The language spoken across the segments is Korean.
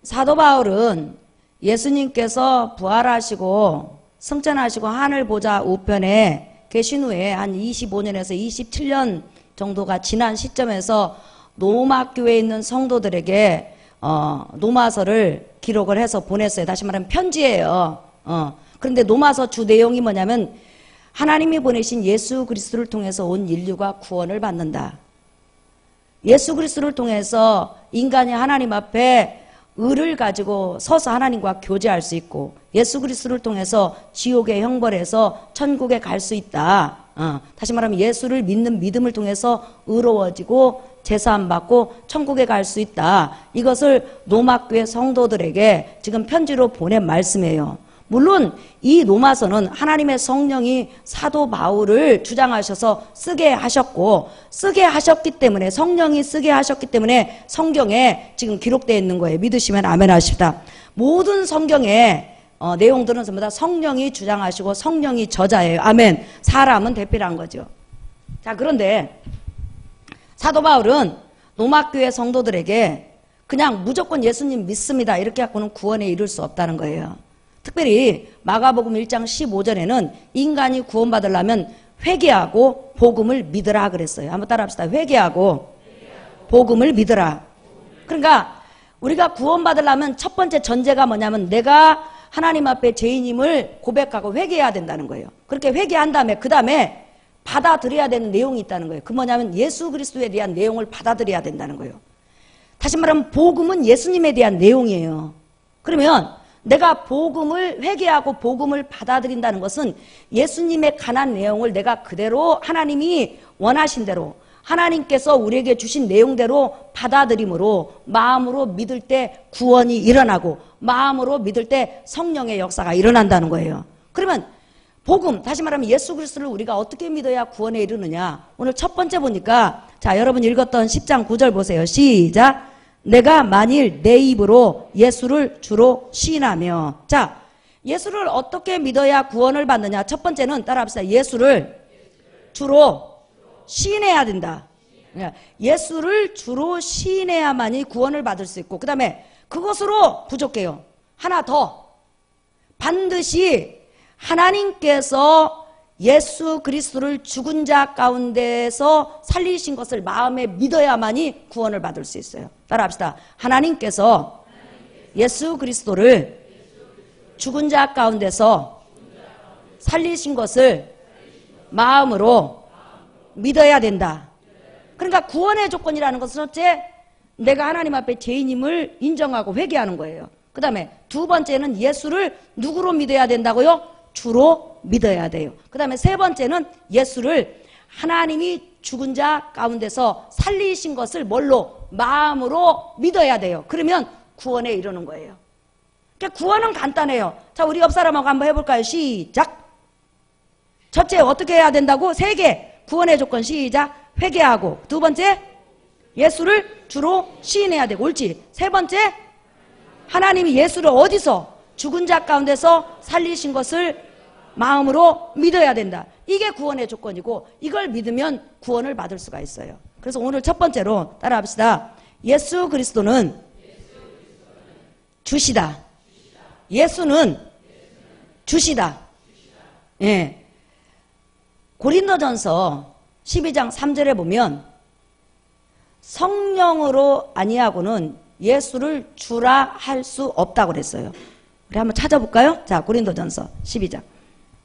사도 바울은 예수님께서 부활하시고 승천하시고 하늘 보좌 우편에 계신 후에 한 25년에서 27년 정도가 지난 시점에서 로마 교회에 있는 성도들에게 로마서를 기록을 해서 보냈어요. 다시 말하면 편지예요. 그런데 로마서 주 내용이 뭐냐면 하나님이 보내신 예수 그리스도를 통해서 온 인류가 구원을 받는다. 예수 그리스도를 통해서 인간이 하나님 앞에 의를 가지고 서서 하나님과 교제할 수 있고 예수 그리스도를 통해서 지옥의 형벌에서 천국에 갈 수 있다. 다시 말하면 예수를 믿는 믿음을 통해서 의로워지고 제사함 받고 천국에 갈 수 있다. 이것을 로마 교회 성도들에게 지금 편지로 보낸 말씀이에요. 물론 이 로마서는 하나님의 성령이 사도 바울을 주장하셔서 쓰게 하셨고 쓰게 하셨기 때문에 성령이 쓰게 하셨기 때문에 성경에 지금 기록되어 있는 거예요. 믿으시면 아멘 하십시다. 모든 성경의 내용들은 전부 다 성령이 주장하시고 성령이 저자예요. 아멘. 사람은 대필한 거죠. 자, 그런데 사도 바울은 로마 교회 성도들에게 그냥 무조건 예수님 믿습니다 이렇게 갖고는 구원에 이를 수 없다는 거예요. 특별히 마가복음 1장 15절에는 인간이 구원받으려면 회개하고 복음을 믿으라 그랬어요. 한번 따라합시다. 회개하고 복음을 믿으라. 그러니까 우리가 구원받으려면 첫 번째 전제가 뭐냐면 내가 하나님 앞에 죄인임을 고백하고 회개해야 된다는 거예요. 그렇게 회개한 다음에 그 다음에 받아들여야 되는 내용이 있다는 거예요. 그 뭐냐면 예수 그리스도에 대한 내용을 받아들여야 된다는 거예요. 다시 말하면 복음은 예수님에 대한 내용이에요. 그러면 내가 복음을 회개하고 복음을 받아들인다는 것은 예수님의 관한 내용을 내가 그대로 하나님이 원하신 대로 하나님께서 우리에게 주신 내용대로 받아들임으로 마음으로 믿을 때 구원이 일어나고 마음으로 믿을 때 성령의 역사가 일어난다는 거예요. 그러면 복음, 다시 말하면 예수 그리스도를 우리가 어떻게 믿어야 구원에 이르느냐. 오늘 첫 번째 보니까 자, 여러분 읽었던 10장 9절 보세요. 시작. 내가 만일 내 입으로 예수를 주로 시인하며. 자, 예수를 어떻게 믿어야 구원을 받느냐. 첫 번째는 따라합시다. 예수를 주로 시인해야 된다. 예수를 주로 시인해야만이 구원을 받을 수 있고 그 다음에 그것으로 부족해요. 하나 더. 반드시 하나님께서 예수 그리스도를 죽은 자 가운데서 살리신 것을 마음에 믿어야만이 구원을 받을 수 있어요. 따라합시다. 하나님께서 예수 그리스도를 죽은 자 가운데서 살리신 것을 마음으로 믿어야 된다. 그러니까 구원의 조건이라는 것은 첫째, 내가 하나님 앞에 죄인임을 인정하고 회개하는 거예요. 그 다음에 두 번째는 예수를 누구로 믿어야 된다고요? 주로 믿어야 돼요. 그 다음에 세 번째는 예수를 하나님이 죽은 자 가운데서 살리신 것을 뭘로? 마음으로 믿어야 돼요. 그러면 구원에 이르는 거예요. 그러니까 구원은 간단해요. 자, 우리 옆 사람하고 한번 해볼까요? 시작. 첫째, 어떻게 해야 된다고? 세 개. 구원의 조건 시작. 회개하고. 두 번째, 예수를 주로 시인해야 되고. 옳지. 세 번째, 하나님이 예수를 어디서? 죽은 자 가운데서 살리신 것을 마음으로 믿어야 된다. 이게 구원의 조건이고 이걸 믿으면 구원을 받을 수가 있어요. 그래서 오늘 첫 번째로 따라합시다. 예수 그리스도는 주시다. 예수는 주시다. 예. 고린도전서 12장 3절에 보면 성령으로 아니하고는 예수를 주라 할 수 없다고 그랬어요. 우리 한번 찾아볼까요? 자, 고린도전서 12장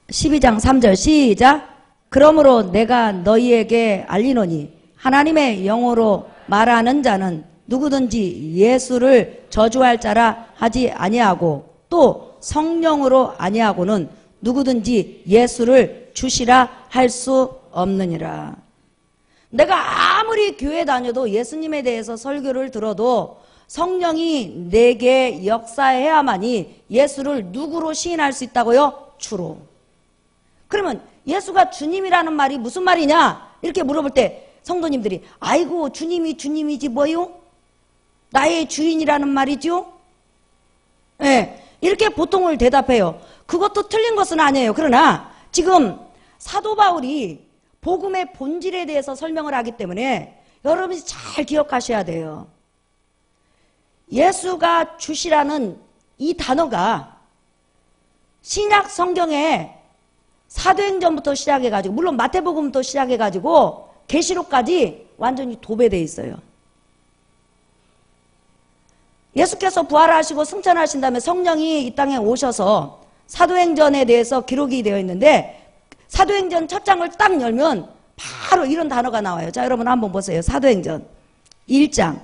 3절 시작. 그러므로 내가 너희에게 알리노니 하나님의 영으로 말하는 자는 누구든지 예수를 저주할 자라 하지 아니하고 또 성령으로 아니하고는 누구든지 예수를 주시라 할 수 없느니라. 내가 아무리 교회 다녀도 예수님에 대해서 설교를 들어도 성령이 내게 역사해야만이 예수를 누구로 시인할 수 있다고요? 주로. 그러면 예수가 주님이라는 말이 무슨 말이냐? 이렇게 물어볼 때 성도님들이 아이고 주님이 주님이지 뭐요? 나의 주인이라는 말이죠? 네, 이렇게 보통을 대답해요. 그것도 틀린 것은 아니에요. 그러나 지금 사도 바울이 복음의 본질에 대해서 설명을 하기 때문에 여러분이 잘 기억하셔야 돼요. 예수가 주시라는 이 단어가 신약 성경에 사도행전부터 시작해가지고, 물론 마태복음부터 시작해가지고 계시록까지 완전히 도배되어 있어요. 예수께서 부활하시고 승천하신 다음에 성령이 이 땅에 오셔서 사도행전에 대해서 기록이 되어 있는데, 사도행전 첫 장을 딱 열면 바로 이런 단어가 나와요. 자, 여러분 한번 보세요. 사도행전 1장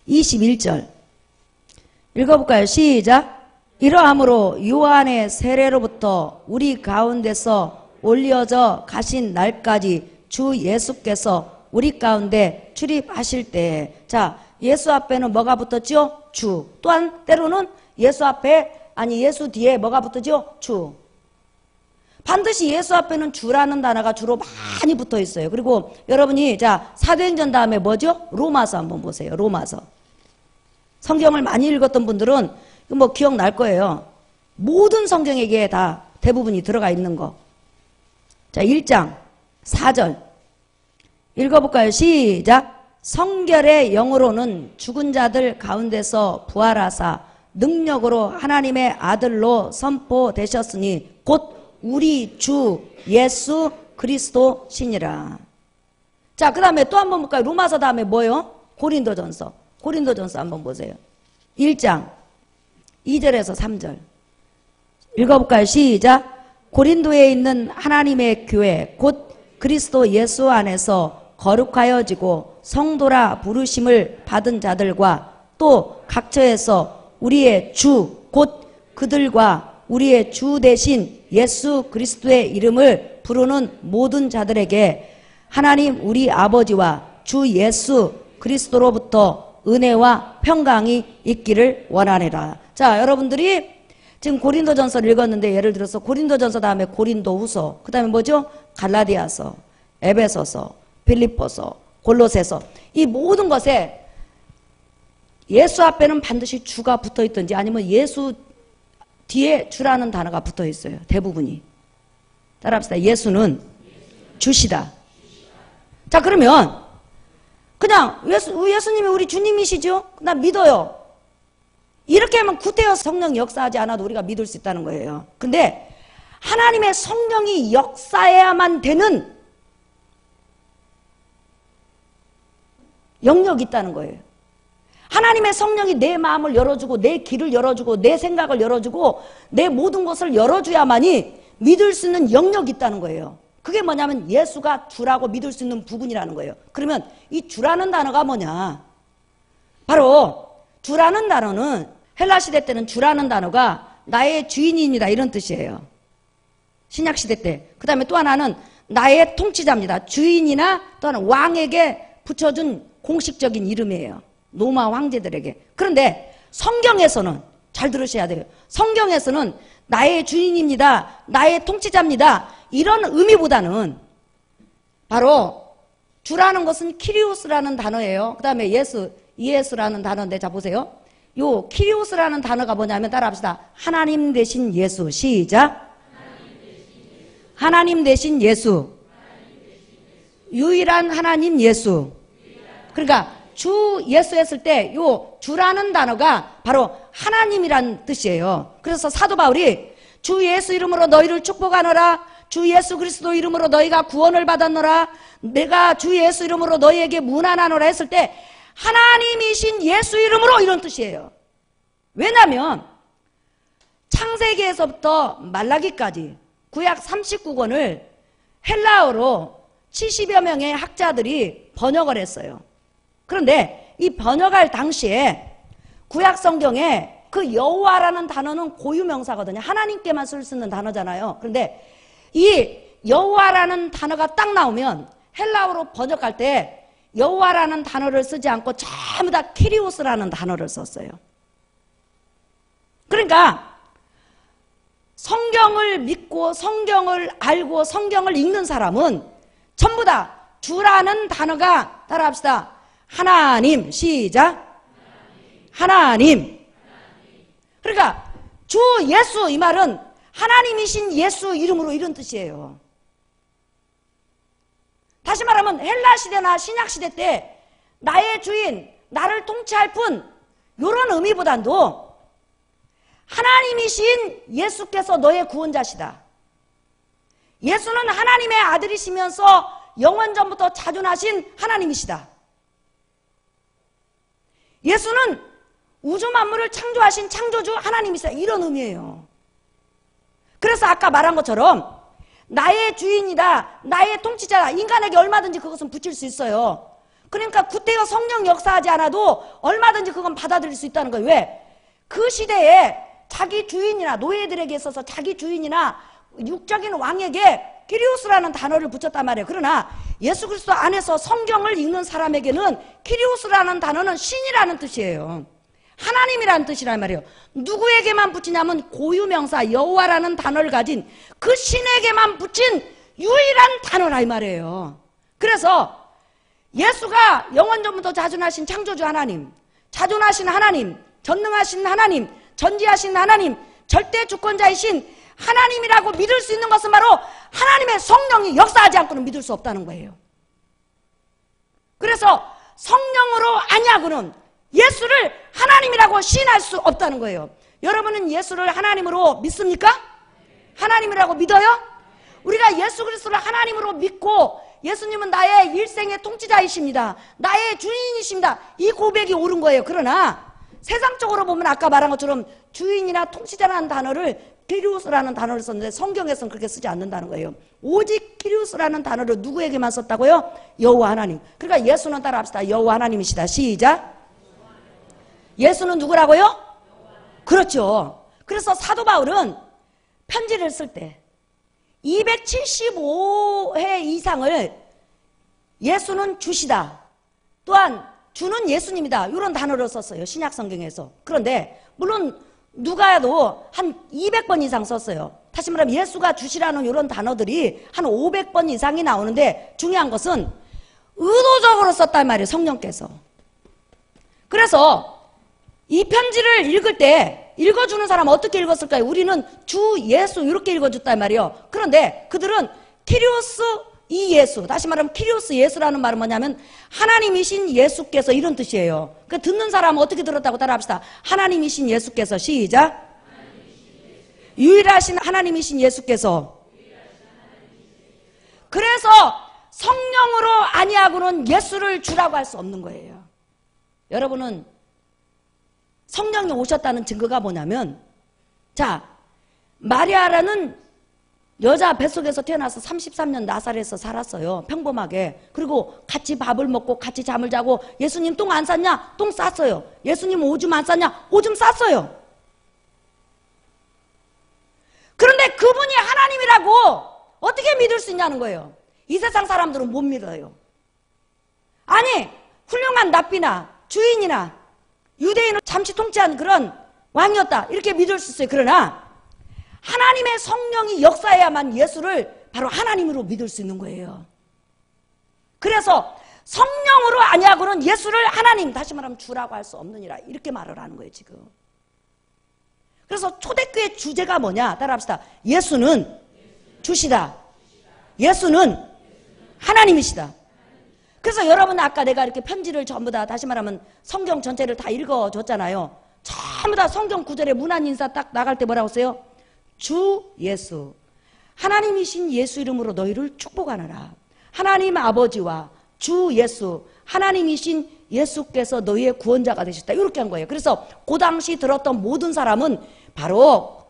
21절 읽어볼까요? 시작. 이러함으로 요한의 세례로부터 우리 가운데서 올려져 가신 날까지 주 예수께서 우리 가운데 출입하실 때에, 자, 예수 앞에는 뭐가 붙었죠? 주. 또한 때로는 예수 앞에, 아니 예수 뒤에 뭐가 붙었죠? 주. 반드시 예수 앞에는 주라는 단어가 주로 많이 붙어 있어요. 그리고 여러분이 자, 사도행전 다음에 뭐죠? 로마서 한번 보세요. 로마서. 성경을 많이 읽었던 분들은 뭐 기억날 거예요. 모든 성경에게 다 대부분이 들어가 있는 거. 자, 1장 4절 읽어볼까요? 시작. 성결의 영으로는 죽은 자들 가운데서 부활하사 능력으로 하나님의 아들로 선포되셨으니 곧 우리 주 예수 그리스도시니라. 자, 그 다음에 또 한번 볼까요? 로마서 다음에 뭐예요? 고린도전서. 고린도전서 한번 보세요. 1장 2절에서 3절 읽어볼까요? 시작. 고린도에 있는 하나님의 교회 곧 그리스도 예수 안에서 거룩하여지고 성도라 부르심을 받은 자들과 또 각처에서 우리의 주 곧 그들과 우리의 주 대신 예수 그리스도의 이름을 부르는 모든 자들에게 하나님 우리 아버지와 주 예수 그리스도로부터 은혜와 평강이 있기를 원하노라. 자, 여러분들이 지금 고린도전서를 읽었는데, 예를 들어서 고린도전서 다음에 고린도후서, 그 다음에 뭐죠? 갈라디아서, 에베소서, 빌립보서, 골로새서, 이 모든 것에 예수 앞에는 반드시 주가 붙어 있든지 아니면 예수 뒤에 주라는 단어가 붙어 있어요. 대부분이. 따라합시다. 예수는 주시다. 자, 그러면 그냥 예수님이 우리 주님이시죠? 나 믿어요. 이렇게 하면 구태여 성령이 역사하지 않아도 우리가 믿을 수 있다는 거예요. 근데 하나님의 성령이 역사해야만 되는 영역이 있다는 거예요. 하나님의 성령이 내 마음을 열어주고 내 길을 열어주고 내 생각을 열어주고 내 모든 것을 열어줘야만이 믿을 수 있는 영역이 있다는 거예요. 그게 뭐냐면 예수가 주라고 믿을 수 있는 부분이라는 거예요. 그러면 이 주라는 단어가 뭐냐? 바로 주라는 단어는 헬라시대 때는 주라는 단어가 나의 주인입니다 이런 뜻이에요. 신약시대 때. 그 다음에 또 하나는 나의 통치자입니다. 주인이나 또는 왕에게 붙여준 공식적인 이름이에요. 로마 황제들에게. 그런데 성경에서는 잘 들으셔야 돼요. 성경에서는 나의 주인입니다. 나의 통치자입니다. 이런 의미보다는 바로 주라는 것은 키리오스라는 단어예요. 그 다음에 예수라는 단어인데, 자 보세요. 요 키리오스라는 단어가 뭐냐면 따라합시다. 하나님 대신 예수. 시작. 하나님 대신 예수. 유일한 하나님 예수. 그러니까 주 예수 했을 때 요 주라는 단어가 바로 하나님이란 뜻이에요. 그래서 사도 바울이 주 예수 이름으로 너희를 축복하노라. 주 예수 그리스도 이름으로 너희가 구원을 받았노라. 내가 주 예수 이름으로 너희에게 문안하노라 했을 때 하나님이신 예수 이름으로 이런 뜻이에요. 왜냐하면 창세기에서부터 말라기까지 구약 39권을 헬라어로 70여 명의 학자들이 번역을 했어요. 그런데 이 번역할 당시에 구약 성경에 그 여호와라는 단어는 고유명사거든요. 하나님께만 쓸 수 있는 단어잖아요. 그런데 이 여호와라는 단어가 딱 나오면 헬라어로 번역할 때 여호와라는 단어를 쓰지 않고 전부 다 키리오스라는 단어를 썼어요. 그러니까 성경을 믿고 성경을 알고 성경을 읽는 사람은 전부 다 주라는 단어가 따라합시다. 하나님. 시작. 하나님. 그러니까 주 예수 이 말은 하나님이신 예수 이름으로 이런 뜻이에요. 다시 말하면 헬라 시대나 신약 시대 때 나의 주인, 나를 통치할 분, 이런 의미보단도 하나님이신 예수께서 너의 구원자시다. 예수는 하나님의 아들이시면서 영원전부터 자존하신 하나님이시다. 예수는 우주 만물을 창조하신 창조주 하나님이시다. 이런 의미예요. 그래서 아까 말한 것처럼 나의 주인이다, 나의 통치자다, 인간에게 얼마든지 그것은 붙일 수 있어요. 그러니까 구태여 성령 역사하지 않아도 얼마든지 그건 받아들일 수 있다는 거예요. 왜? 그 시대에 자기 주인이나 노예들에게 있어서 자기 주인이나 육적인 왕에게 키리오스라는 단어를 붙였단 말이에요. 그러나 예수 그리스도 안에서 성경을 읽는 사람에게는 키리오스라는 단어는 신이라는 뜻이에요. 하나님이라는 뜻이란 말이에요. 누구에게만 붙이냐면 고유명사 여호와라는 단어를 가진 그 신에게만 붙인 유일한 단어라 이 말이에요. 그래서 예수가 영원전부터 자존하신 창조주 하나님, 자존하신 하나님, 전능하신 하나님, 전지하신 하나님, 절대 주권자이신 하나님이라고 믿을 수 있는 것은 바로 하나님의 성령이 역사하지 않고는 믿을 수 없다는 거예요. 그래서 성령으로 아니하고는 예수를 하나님이라고 시인할 수 없다는 거예요. 여러분은 예수를 하나님으로 믿습니까? 하나님이라고 믿어요? 우리가 예수 그리스도를 하나님으로 믿고 예수님은 나의 일생의 통치자이십니다, 나의 주인이십니다, 이 고백이 옳은 거예요. 그러나 세상적으로 보면 아까 말한 것처럼 주인이나 통치자라는 단어를 키리오스라는 단어를 썼는데 성경에서는 그렇게 쓰지 않는다는 거예요. 오직 키리오스라는 단어를 누구에게만 썼다고요? 여호와 하나님. 그러니까 예수는 따라합시다. 여호와 하나님이시다. 시작. 예수는 누구라고요? 그렇죠. 그래서 사도 바울은 편지를 쓸 때 275회 이상을 예수는 주시다, 또한 주는 예수님이다, 이런 단어를 썼어요. 신약 성경에서. 그런데 물론 누가도 한 200번 이상 썼어요. 다시 말하면 예수가 주시라는 이런 단어들이 한 500번 이상이 나오는데 중요한 것은 의도적으로 썼단 말이에요. 성령께서. 그래서 이 편지를 읽을 때 읽어주는 사람은 어떻게 읽었을까요? 우리는 주 예수 이렇게 읽어줬단 말이에요. 그런데 그들은 키리오스 이 예수, 다시 말하면 키리오스 예수라는 말은 뭐냐면 하나님이신 예수께서, 이런 뜻이에요. 그 듣는 사람은 어떻게 들었다고 따라합시다. 하나님이신 예수께서. 시작. 유일하신 하나님이신 예수께서. 그래서 성령으로 아니하고는 예수를 주라고 할 수 없는 거예요. 여러분은 성령이 오셨다는 증거가 뭐냐면, 자, 마리아라는 여자 뱃속에서 태어나서 33년 나사렛에서 살았어요. 평범하게. 그리고 같이 밥을 먹고 같이 잠을 자고, 예수님 똥 안 쌌냐? 똥 쌌어요. 예수님 오줌 안 쌌냐? 오줌 쌌어요. 그런데 그분이 하나님이라고 어떻게 믿을 수 있냐는 거예요. 이 세상 사람들은 못 믿어요. 아니, 훌륭한 납비나 주인이나 유대인을 잠시 통치한 그런 왕이었다, 이렇게 믿을 수 있어요. 그러나 하나님의 성령이 역사해야만 예수를 바로 하나님으로 믿을 수 있는 거예요. 그래서 성령으로 아니하고는 예수를 하나님, 다시 말하면 주라고 할 수 없느니라, 이렇게 말을 하는 거예요 지금. 그래서 초대교회 주제가 뭐냐? 따라합시다. 예수는 주시다, 예수는 하나님이시다. 그래서 여러분, 아까 내가 이렇게 편지를 전부 다, 다시 말하면 성경 전체를 다 읽어줬잖아요. 전부 다 성경 구절에 문안 인사 딱 나갈 때 뭐라고 써요? 주 예수, 하나님이신 예수 이름으로 너희를 축복하노라. 하나님 아버지와 주 예수, 하나님이신 예수께서 너희의 구원자가 되셨다, 이렇게 한 거예요. 그래서 그 당시 들었던 모든 사람은 바로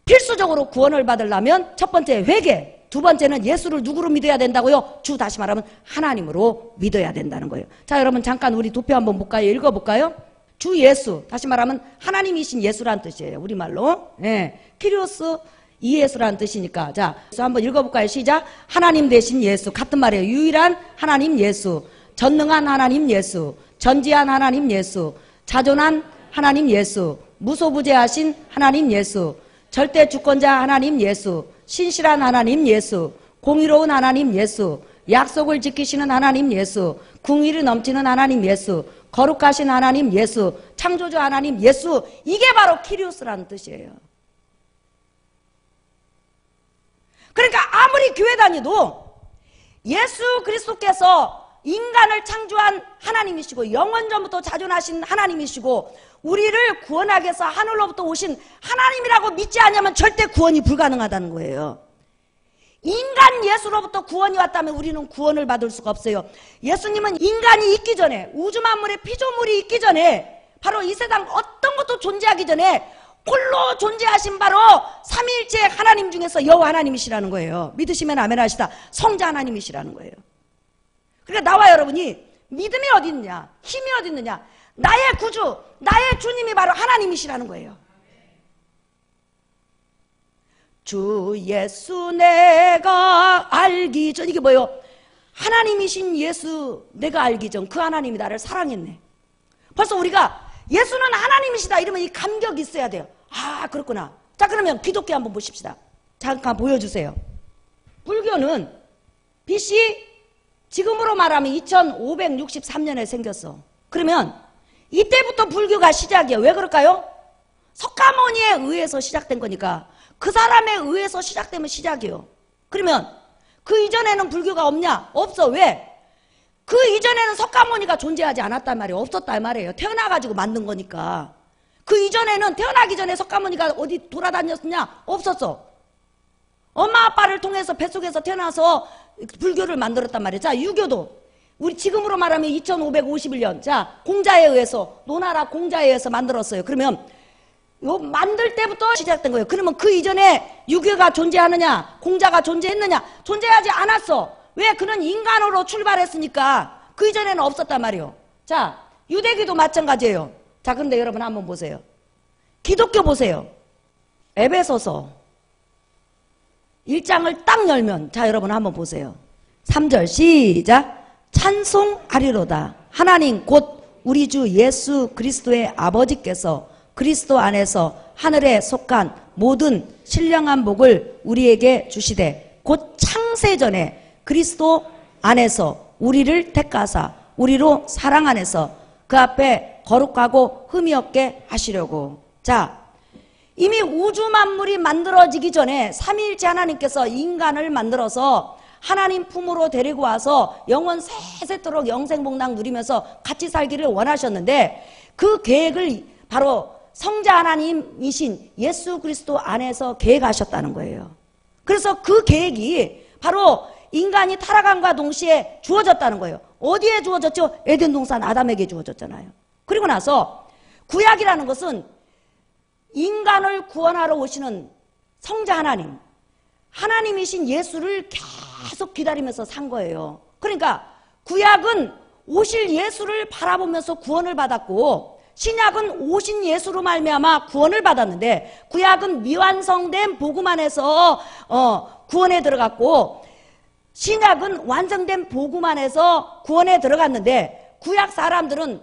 필수적으로 구원을 받으려면 첫 번째 회개, 두 번째는 예수를 누구로 믿어야 된다고요? 주, 다시 말하면 하나님으로 믿어야 된다는 거예요. 자, 여러분 잠깐 우리 도표 한번 볼까요? 읽어볼까요? 주 예수, 다시 말하면 하나님이신 예수라는 뜻이에요. 우리말로. 예. 키리오스 이 예수라는 뜻이니까. 자, 한번 읽어볼까요? 시작. 하나님 대신 예수. 같은 말이에요. 유일한 하나님 예수, 전능한 하나님 예수, 전지한 하나님 예수, 자존한 하나님 예수, 무소부재하신 하나님 예수, 절대 주권자 하나님 예수, 신실한 하나님 예수, 공의로운 하나님 예수, 약속을 지키시는 하나님 예수, 궁일이 넘치는 하나님 예수, 거룩하신 하나님 예수, 창조주 하나님 예수. 이게 바로 키리오스라는 뜻이에요. 그러니까 아무리 교회 다니도 예수 그리스도께서 인간을 창조한 하나님이시고 영원전부터 자존하신 하나님이시고 우리를 구원하기 위해서 하늘로부터 오신 하나님이라고 믿지 않으면 절대 구원이 불가능하다는 거예요. 인간 예수로부터 구원이 왔다면 우리는 구원을 받을 수가 없어요. 예수님은 인간이 있기 전에, 우주 만물의 피조물이 있기 전에, 바로 이 세상 어떤 것도 존재하기 전에 홀로 존재하신 바로 삼위일체 하나님 중에서 여호와 하나님이시라는 거예요. 믿으시면 아멘 하시다. 성자 하나님이시라는 거예요. 그러니까 나와 여러분이 믿음이 어디 있느냐, 힘이 어디 있느냐, 나의 구주, 나의 주님이 바로 하나님이시라는 거예요. 주 예수 내가 알기 전, 이게 뭐예요? 하나님이신 예수 내가 알기 전 그 하나님이 나를 사랑했네. 벌써 우리가 예수는 하나님이시다 이러면 이 감격이 있어야 돼요. 아, 그렇구나. 자, 그러면 기독교 한번 보십시다. 잠깐 보여주세요. 불교는 BC 지금으로 말하면 2563년에 생겼어. 그러면 이때부터 불교가 시작이에요. 왜 그럴까요? 석가모니에 의해서 시작된 거니까. 그 사람에 의해서 시작되면 시작이에요. 그러면 그 이전에는 불교가 없냐? 없어. 왜? 그 이전에는 석가모니가 존재하지 않았단 말이에요. 없었단 말이에요. 태어나가지고 만든 거니까. 그 이전에는, 태어나기 전에 석가모니가 어디 돌아다녔느냐? 없었어. 엄마 아빠를 통해서 뱃속에서 태어나서 불교를 만들었단 말이에요. 자, 유교도 우리 지금으로 말하면 2551년 자, 공자에 의해서, 노나라 공자에 의해서 만들었어요. 그러면 요 만들 때부터 시작된 거예요. 그러면 그 이전에 유교가 존재하느냐, 공자가 존재했느냐? 존재하지 않았어. 왜? 그는 인간으로 출발했으니까. 그 이전에는 없었단 말이에요. 자, 유대교도 마찬가지예요. 자, 그런데 여러분 한번 보세요. 기독교 보세요. 에베소서 1장을 딱 열면, 자, 여러분 한번 보세요. 3절 시작. 찬송하리로다. 하나님 곧 우리 주 예수 그리스도의 아버지께서 그리스도 안에서 하늘에 속한 모든 신령한 복을 우리에게 주시되 곧 창세전에 그리스도 안에서 우리를 택하사 우리로 사랑 안에서 그 앞에 거룩하고 흠이 없게 하시려고. 자, 이미 우주 만물이 만들어지기 전에 삼위일체 하나님께서 인간을 만들어서 하나님 품으로 데리고 와서 영원 세세토록 영생복락 누리면서 같이 살기를 원하셨는데 그 계획을 바로 성자 하나님이신 예수 그리스도 안에서 계획하셨다는 거예요. 그래서 그 계획이 바로 인간이 타락함과 동시에 주어졌다는 거예요. 어디에 주어졌죠? 에덴 동산 아담에게 주어졌잖아요. 그리고 나서 구약이라는 것은 인간을 구원하러 오시는 성자 하나님, 하나님이신 예수를 계속 기다리면서 산 거예요. 그러니까 구약은 오실 예수를 바라보면서 구원을 받았고 신약은 오신 예수로 말미암아 구원을 받았는데 구약은 미완성된 복음 안에서 구원에 들어갔고 신약은 완성된 복음 안에서 구원에 들어갔는데 구약 사람들은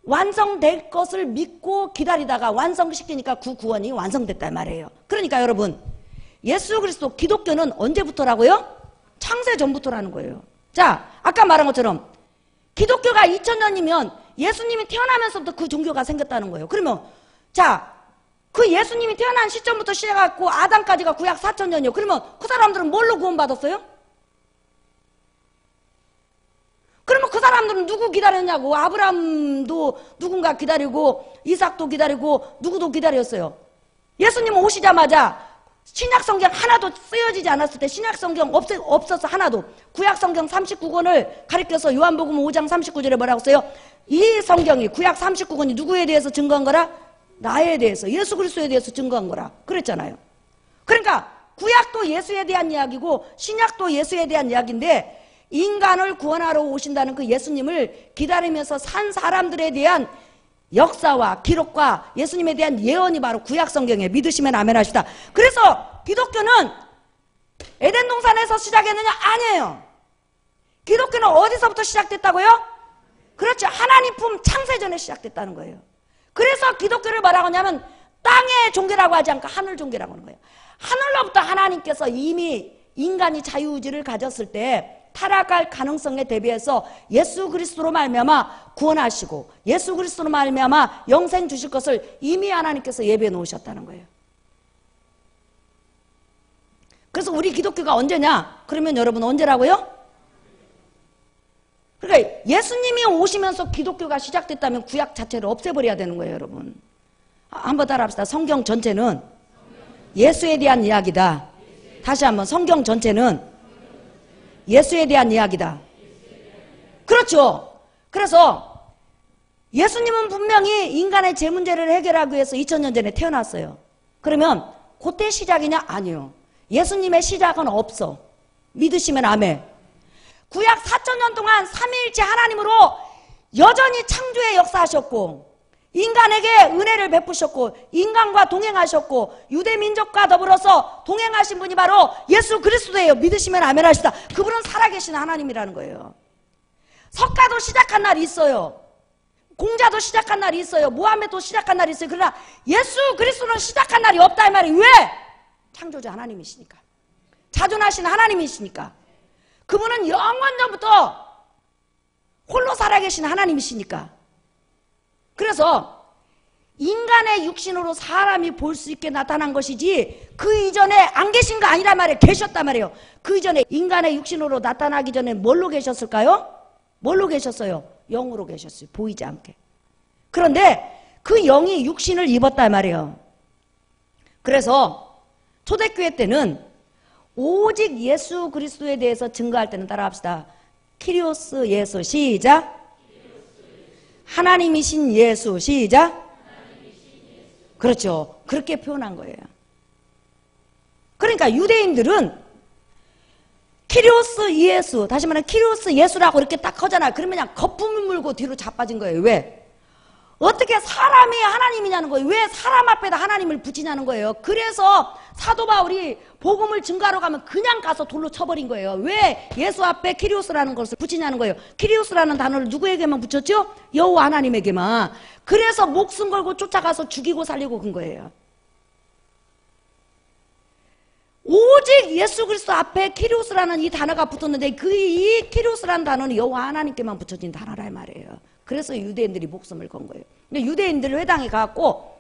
완성될 것을 믿고 기다리다가 완성시키니까 그 구원이 완성됐단 말이에요. 그러니까 여러분 예수 그리스도 기독교는 언제부터라고요? 창세 전부터라는 거예요. 자, 아까 말한 것처럼 기독교가 2000년이면 예수님이 태어나면서부터 그 종교가 생겼다는 거예요. 그러면 자, 그 예수님이 태어난 시점부터 시작하고 아담까지가 구약 4000년이요. 그러면 그 사람들은 뭘로 구원받았어요? 그러면 그 사람들은 누구 기다렸냐고. 아브라함도 누군가 기다리고 이삭도 기다리고 누구도 기다렸어요. 예수님은 오시자마자 신약성경 하나도 쓰여지지 않았을 때 신약성경 없어서 하나도 구약성경 39권을 가리켜서 요한복음 5장 39절에 뭐라고 써요? 이 성경이 구약 39권이 누구에 대해서 증거한 거라? 나에 대해서 예수 그리스도에 대해서 증거한 거라 그랬잖아요. 그러니까 구약도 예수에 대한 이야기고 신약도 예수에 대한 이야기인데 인간을 구원하러 오신다는 그 예수님을 기다리면서 산 사람들에 대한 역사와 기록과 예수님에 대한 예언이 바로 구약성경에 믿으시면 아멘 하시다. 그래서 기독교는 에덴 동산에서 시작했느냐? 아니에요. 기독교는 어디서부터 시작됐다고요? 그렇죠. 하나님 품 창세전에 시작됐다는 거예요. 그래서 기독교를 뭐라고 하냐면 땅의 종교라고 하지 않고 하늘 종교라고 하는 거예요. 하늘로부터 하나님께서 이미 인간이 자유의지를 가졌을 때 타락할 가능성에 대비해서 예수 그리스도로 말미암아 구원하시고 예수 그리스도로 말미암아 영생 주실 것을 이미 하나님께서 예비해 놓으셨다는 거예요. 그래서 우리 기독교가 언제냐? 그러면 여러분 언제라고요? 그러니까 예수님이 오시면서 기독교가 시작됐다면 구약 자체를 없애버려야 되는 거예요, 여러분. 한번 따라합시다. 성경 전체는 예수에 대한 이야기다. 다시 한번, 성경 전체는 예수에 대한 이야기다. 그렇죠. 그래서 예수님은 분명히 인간의 죄 문제를 해결하기 위해서 2000년 전에 태어났어요. 그러면 그때 시작이냐? 아니요. 예수님의 시작은 없어. 믿으시면 아멘. 구약 4000년 동안 삼위일체 하나님으로 여전히 창조의 역사하셨고, 인간에게 은혜를 베푸셨고, 인간과 동행하셨고, 유대 민족과 더불어서 동행하신 분이 바로 예수 그리스도예요. 믿으시면 아멘 하시다. 그분은 살아계신 하나님이라는 거예요. 석가도 시작한 날이 있어요. 공자도 시작한 날이 있어요. 무함메도 시작한 날이 있어요. 그러나 예수 그리스도는 시작한 날이 없다 이 말이에요. 왜? 창조자 하나님이시니까. 자존하신 하나님이시니까. 그분은 영원전부터 홀로 살아계신 하나님이시니까. 그래서 인간의 육신으로 사람이 볼 수 있게 나타난 것이지 그 이전에 안 계신 거 아니란 말이에요. 계셨단 말이에요. 그 이전에 인간의 육신으로 나타나기 전에 뭘로 계셨을까요? 뭘로 계셨어요? 영으로 계셨어요. 보이지 않게. 그런데 그 영이 육신을 입었단 말이에요. 그래서 초대교회 때는 오직 예수 그리스도에 대해서 증거할 때는 따라합시다. 키리오스 예수. 시작. 하나님이신 예수. 시작. 그렇죠. 그렇게 표현한 거예요. 그러니까 유대인들은 키리오스 예수, 다시 말하면 키리오스 예수라고 이렇게 딱 하잖아요. 그러면 그냥 거품을 물고 뒤로 자빠진 거예요. 왜? 어떻게 사람이 하나님이냐는 거예요. 왜 사람 앞에다 하나님을 붙이냐는 거예요. 그래서 사도 바울이 복음을 증거하러 가면 그냥 가서 돌로 쳐버린 거예요. 왜 예수 앞에 키리오스라는 것을 붙이냐는 거예요. 키리오스라는 단어를 누구에게만 붙였죠? 여호와 하나님에게만. 그래서 목숨 걸고 쫓아가서 죽이고 살리고 간 거예요. 오직 예수 그리스도 앞에 키리오스라는 이 단어가 붙었는데 이 키리오스라는 단어는 여호와 하나님께만 붙여진 단어라 말이에요. 그래서 유대인들이 목숨을 건 거예요. 근데 유대인들 회당에 가갖고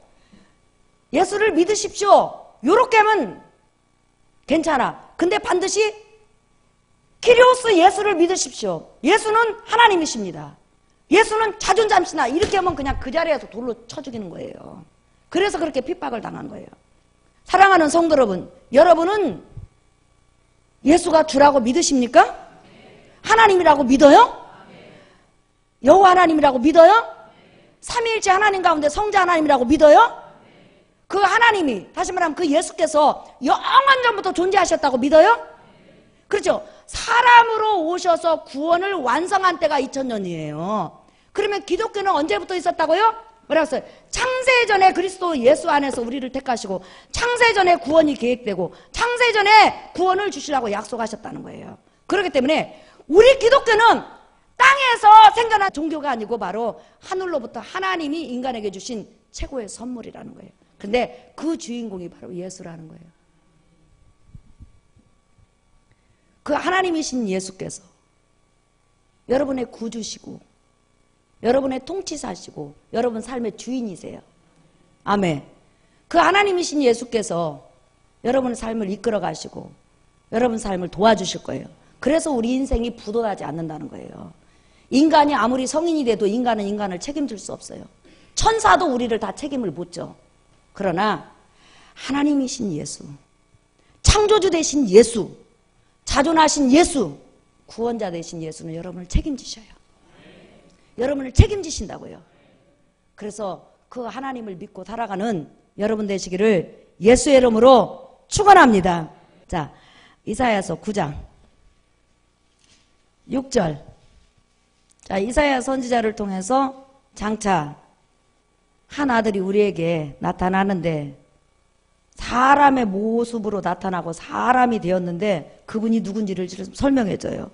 예수를 믿으십시오. 요렇게 하면 괜찮아. 근데 반드시 키리오스 예수를 믿으십시오. 예수는 하나님이십니다. 예수는 자존자시나 이렇게 하면 그냥 그 자리에서 돌로 쳐 죽이는 거예요. 그래서 그렇게 핍박을 당한 거예요. 사랑하는 성도 여러분, 여러분은 예수가 주라고 믿으십니까? 하나님이라고 믿어요? 여호와 하나님이라고 믿어요? 삼위일체 하나님 가운데 성자 하나님이라고 믿어요? 그 하나님이, 다시 말하면 그 예수께서 영원전부터 존재하셨다고 믿어요? 그렇죠? 사람으로 오셔서 구원을 완성한 때가 2000년이에요. 그러면 기독교는 언제부터 있었다고요? 뭐라고 했어요? 창세전에 그리스도 예수 안에서 우리를 택하시고 창세전에 구원이 계획되고 창세전에 구원을 주시라고 약속하셨다는 거예요. 그렇기 때문에 우리 기독교는 땅에서 생겨난 종교가 아니고 바로 하늘로부터 하나님이 인간에게 주신 최고의 선물이라는 거예요. 근데 그 주인공이 바로 예수라는 거예요. 그 하나님이신 예수께서 여러분의 구주시고 여러분의 통치사시고 여러분 삶의 주인이세요. 아멘. 그 하나님이신 예수께서 여러분의 삶을 이끌어 가시고 여러분 삶을 도와주실 거예요. 그래서 우리 인생이 부도나지 않는다는 거예요. 인간이 아무리 성인이 돼도 인간은 인간을 책임질 수 없어요. 천사도 우리를 다 책임을 못 져. 그러나 하나님이신 예수, 창조주 되신 예수, 자존하신 예수, 구원자 되신 예수는 여러분을 책임지셔요. 여러분을 책임지신다고요. 그래서 그 하나님을 믿고 살아가는 여러분 되시기를 예수의 이름으로 축원합니다. 자, 이사야서 9장 6절. 자, 이사야 선지자를 통해서 장차 한 아들이 우리에게 나타나는데 사람의 모습으로 나타나고 사람이 되었는데 그분이 누군지를 설명해줘요.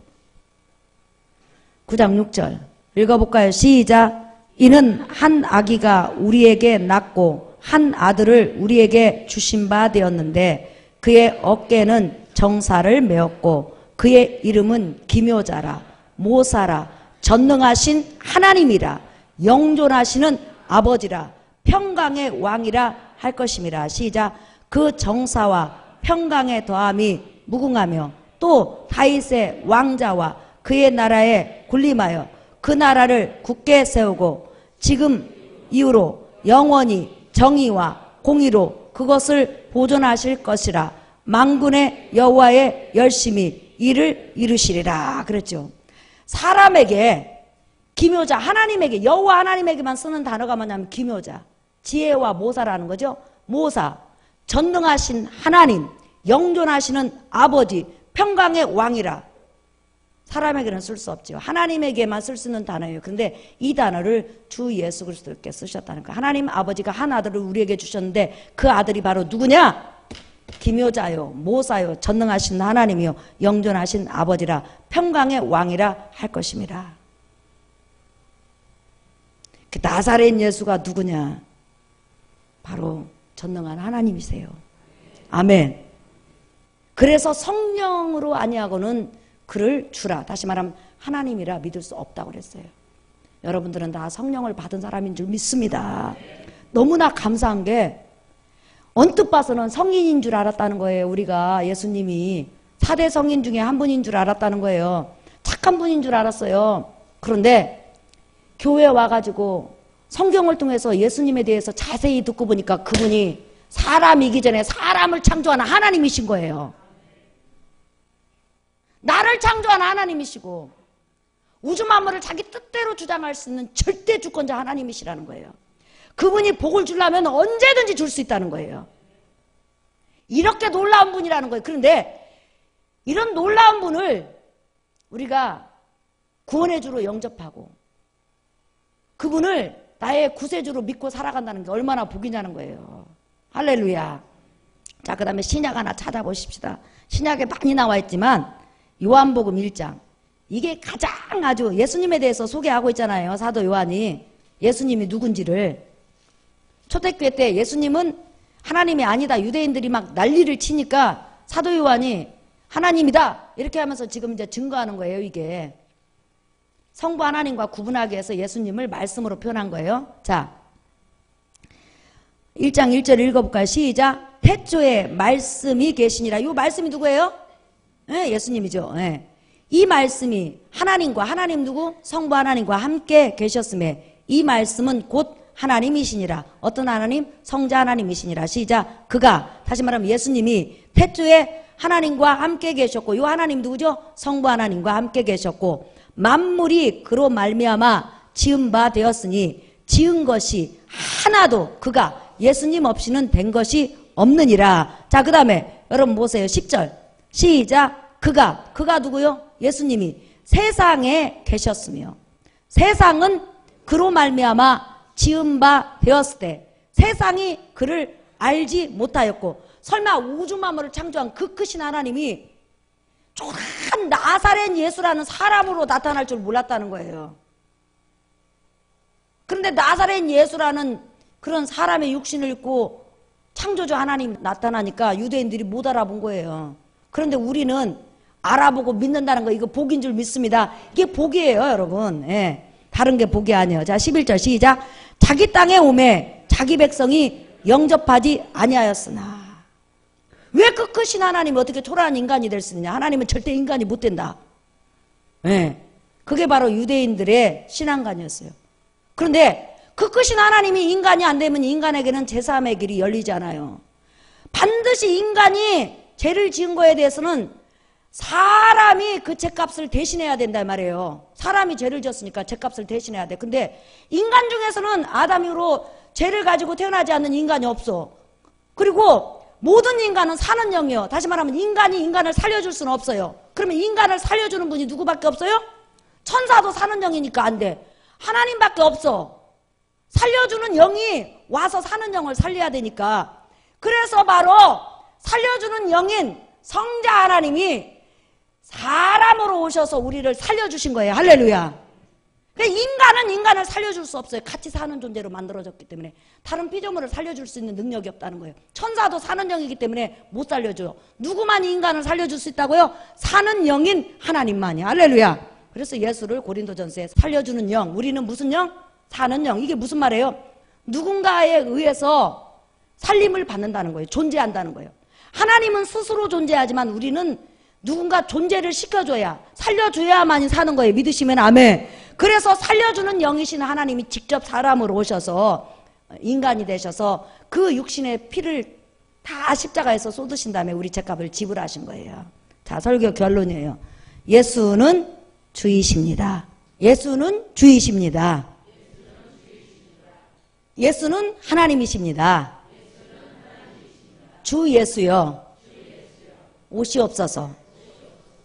9장 6절 읽어볼까요? 시작. 이는 한 아기가 우리에게 낳고 한 아들을 우리에게 주신 바 되었는데 그의 어깨는 정사를 메었고 그의 이름은 기묘자라 모사라 전능하신 하나님이라 영존하시는 아버지라 평강의 왕이라 할 것임이라. 시작. 그 정사와 평강의 더함이 무궁하며 또 다윗의 왕자와 그의 나라에 군림하여 그 나라를 굳게 세우고 지금 이후로 영원히 정의와 공의로 그것을 보존하실 것이라. 만군의 여호와의 열심히 이를 이루시리라 그랬죠. 사람에게 기묘자, 하나님에게, 여호와 하나님에게만 쓰는 단어가 뭐냐면 기묘자, 지혜와 모사라는 거죠. 모사, 전능하신 하나님, 영존하시는 아버지, 평강의 왕이라. 사람에게는 쓸 수 없죠. 하나님에게만 쓸 수 있는 단어예요. 그런데 이 단어를 주 예수 그리스도께 쓰셨다는 거예요. 하나님 아버지가 한 아들을 우리에게 주셨는데 그 아들이 바로 누구냐? 기묘자요, 모사요, 전능하신 하나님이요, 영존하신 아버지라, 평강의 왕이라 할 것입니다. 그 나사렛 예수가 누구냐? 바로 전능한 하나님이세요. 아멘. 그래서 성령으로 아니하고는 그를 주라, 다시 말하면 하나님이라 믿을 수 없다고 그랬어요. 여러분들은 다 성령을 받은 사람인 줄 믿습니다. 너무나 감사한 게 언뜻 봐서는 성인인 줄 알았다는 거예요. 우리가 예수님이 4대 성인 중에 한 분인 줄 알았다는 거예요. 착한 분인 줄 알았어요. 그런데 교회에 와가지고 성경을 통해서 예수님에 대해서 자세히 듣고 보니까 그분이 사람이기 전에 사람을 창조하는 하나님이신 거예요. 나를 창조한 하나님이시고 우주 만물을 자기 뜻대로 주장할 수 있는 절대 주권자 하나님이시라는 거예요. 그분이 복을 주려면 언제든지 줄 수 있다는 거예요. 이렇게 놀라운 분이라는 거예요. 그런데 이런 놀라운 분을 우리가 구원의 주로 영접하고 그분을 나의 구세주로 믿고 살아간다는 게 얼마나 복이냐는 거예요. 할렐루야. 자, 그 다음에 신약 하나 찾아보십시다. 신약에 많이 나와 있지만 요한복음 1장, 이게 가장 아주 예수님에 대해서 소개하고 있잖아요. 사도 요한이 예수님이 누군지를. 초대교회 때 예수님은 하나님이 아니다, 유대인들이 막 난리를 치니까 사도 요한이 하나님이다 이렇게 하면서 지금 이제 증거하는 거예요. 이게 성부 하나님과 구분하기 위해서 예수님을 말씀으로 표현한 거예요. 자, 1장 1절 읽어볼까요? 시작. 태초에 말씀이 계시니라. 이 말씀이 누구예요? 네, 예수님이죠. 네. 이 말씀이 하나님과, 하나님 누구? 성부 하나님과 함께 계셨음에 이 말씀은 곧 하나님이시니라. 어떤 하나님? 성자 하나님이시니라. 시작. 그가, 다시 말하면 예수님이 태초에 하나님과 함께 계셨고, 이 하나님 누구죠? 성부 하나님과 함께 계셨고, 만물이 그로 말미암아 지은 바 되었으니 지은 것이 하나도 그가 예수님 없이는 된 것이 없느니라. 자, 그 다음에 여러분 보세요. 10절 시작. 그가 누구요? 예수님이 세상에 계셨으며 세상은 그로 말미암아 지은 바 되었을 때 세상이 그를 알지 못하였고, 설마 우주 만물을 창조한 그 크신 하나님이 조그만 나사렛 예수라는 사람으로 나타날 줄 몰랐다는 거예요. 그런데 나사렛 예수라는 그런 사람의 육신을 입고 창조주 하나님 나타나니까 유대인들이 못 알아본 거예요. 그런데 우리는 알아보고 믿는다는 거, 이거 복인 줄 믿습니다. 이게 복이에요, 여러분. 예. 다른 게 복이 아니에요. 자, 11절 시작. 자기 땅에 오매 자기 백성이 영접하지 아니하였으나. 왜 그 크신 하나님이 어떻게 초라한 인간이 될 수 있느냐? 하나님은 절대 인간이 못 된다. 예. 그게 바로 유대인들의 신앙관이었어요. 그런데 그 크신 하나님이 인간이 안 되면 인간에게는 제3의 길이 열리지 않아요. 반드시 인간이 죄를 지은 거에 대해서는 사람이 그 죄값을 대신해야 된단 말이에요. 사람이 죄를 지었으니까 죄값을 대신해야 돼. 근데 인간 중에서는 아담 이후로 죄를 가지고 태어나지 않는 인간이 없어. 그리고 모든 인간은 사는 영이요. 다시 말하면 인간이 인간을 살려줄 수는 없어요. 그러면 인간을 살려주는 분이 누구밖에 없어요? 천사도 사는 영이니까 안 돼. 하나님밖에 없어. 살려주는 영이 와서 사는 영을 살려야 되니까. 그래서 바로 살려주는 영인 성자 하나님이 사람으로 오셔서 우리를 살려주신 거예요. 할렐루야. 인간은 인간을 살려줄 수 없어요. 같이 사는 존재로 만들어졌기 때문에. 다른 피조물을 살려줄 수 있는 능력이 없다는 거예요. 천사도 사는 영이기 때문에 못 살려줘요. 누구만이 인간을 살려줄 수 있다고요? 사는 영인 하나님만이. 할렐루야. 그래서 예수를 고린도전서에 살려주는 영, 우리는 무슨 영? 사는 영. 이게 무슨 말이에요? 누군가에 의해서 살림을 받는다는 거예요. 존재한다는 거예요. 하나님은 스스로 존재하지만 우리는 누군가 존재를 시켜줘야, 살려줘야만이 사는 거예요. 믿으시면 아멘. 그래서 살려주는 영이신 하나님이 직접 사람으로 오셔서 인간이 되셔서 그 육신의 피를 다 십자가에서 쏟으신 다음에 우리 죄값을 지불하신 거예요. 자, 설교 결론이에요. 예수는 주이십니다. 예수는 주이십니다. 예수는 하나님이십니다. 주 예수요. 옷이 없어서.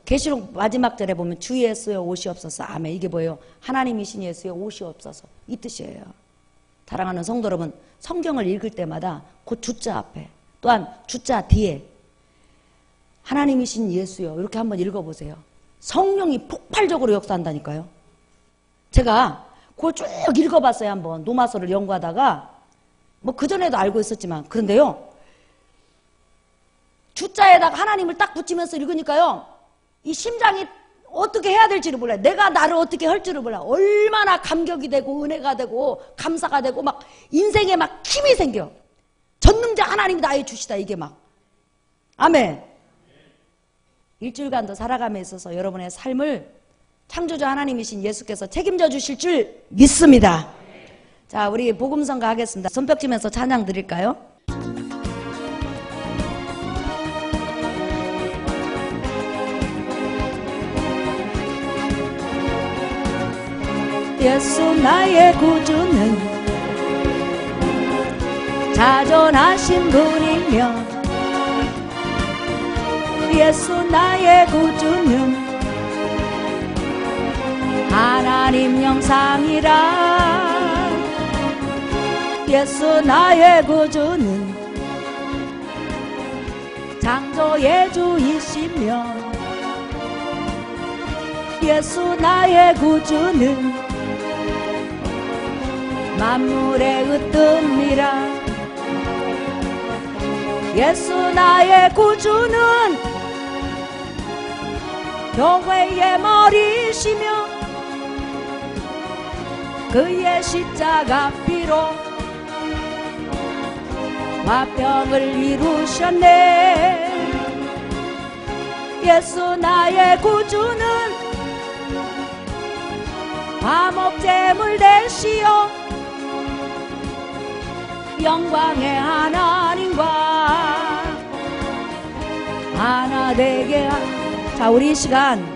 계시록 마지막 절에 보면 주 예수여 옷이 없어서. 아멘. 이게 뭐예요? 하나님이신 예수여 옷이 없어서. 이 뜻이에요. 사랑하는 성도 여러분, 성경을 읽을 때마다 그 주자 앞에 또한 주자 뒤에 하나님이신 예수여 이렇게 한번 읽어보세요. 성령이 폭발적으로 역사한다니까요. 제가 그걸 쭉 읽어봤어요. 한번 노마서를 연구하다가 뭐 그전에도 알고 있었지만 그런데요, 주자에다가 하나님을 딱 붙이면서 읽으니까요, 이 심장이 어떻게 해야 될지를 몰라요. 내가 나를 어떻게 할 줄을 몰라요. 얼마나 감격이 되고 은혜가 되고 감사가 되고 막 인생에 막 힘이 생겨. 전능자 하나님이 나의 주시다 이게 막. 아멘. 일주일간도 살아감에 있어서 여러분의 삶을 창조주 하나님이신 예수께서 책임져 주실 줄 믿습니다. 자, 우리 복음성가 하겠습니다. 손뼉 치면서 찬양 드릴까요? 예수 나의 구주는 자존하신 분이며 예수 나의 구주는 하나님 형상이라 예수 나의 구주는 창조의 주이시며 예수 나의 구주는 만물의 으뜸이라 예수 나의 구주는 교회의 머리시며 그의 십자가 피로 화평을 이루셨네. 예수 나의 구주는 화목제물 되시어 영광의 하나님과 하나 되게 자, 우리 이 시간